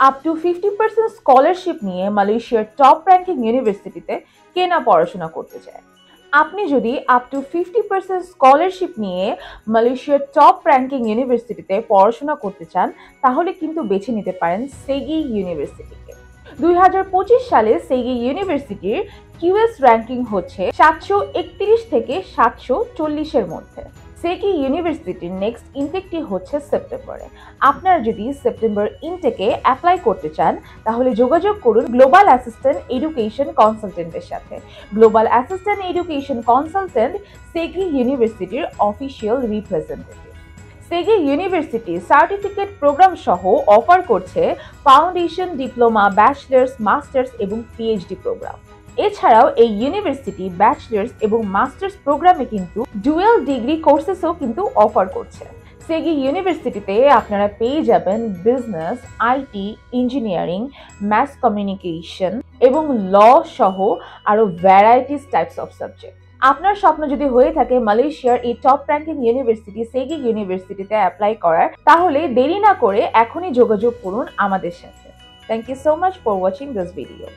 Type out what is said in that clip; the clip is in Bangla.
আপ টু 50% স্কলারশিপ নিয়ে মালয়েশিয়ার টপ র্যাঙ্কিং ইউনিভার্সিটিতে কে না পড়াশোনা করতে চায়। আপনি যদি আপ টু 50% স্কলারশিপ নিয়ে মালয়েশিয়ার টপ র্যাঙ্কিং ইউনিভার্সিটিতে পড়াশোনা করতে চান, তাহলে কিন্তু বেছে নিতে পারেন সেগি ইউনিভার্সিটিকে। 2025 সালে সেগি ইউনিভার্সিটির কিউএস র্যাঙ্কিং হচ্ছে 731 থেকে 740-এর মধ্যে। সেগি ইউনিভার্সিটির নেক্সট ইনটেকটি হচ্ছে সেপ্টেম্বরে। আপনারা যদি সেপ্টেম্বর ইনটেকে অ্যাপ্লাই করতে চান, তাহলে যোগাযোগ করুন গ্লোবাল অ্যাসিস্ট্যান্ট এডুকেশন কনসালটেন্টের সাথে। Global assistant education consultant SEGi ইউনিভার্সিটির official representative. SEGi university certificate programme সহ অফার করছে ফাউন্ডেশন, ডিপ্লোমা, ব্যাচেলার্স, মাস্টার্স এবং পিএইচডি প্রোগ্রাম। এছাড়াও এই ইউনিভার্সিটি ব্যাচেলার্স এবং মাস্টার্স প্রোগ্রামে কিন্তু ডুয়েল ডিগ্রি কোর্সেসও কিন্তু অফার করছে। সেগি ইউনিভার্সিটিতে আপনারা পেয়ে যাবেন business, IT, engineering, mass communication এবং ল সহ আরো ভ্যারাইটিস টাইপস অফ সাবজেক্ট। আপনার স্বপ্ন যদি হয়ে থাকে মালয়েশিয়ার এই টপ র্যাঙ্কিং ইউনিভার্সিটি সেগি ইউনিভার্সিটিতে অ্যাপ্লাই করার, তাহলে দেরি না করে এখনই যোগাযোগ করুন আমাদের সাথে। Thank you so much for watching this video.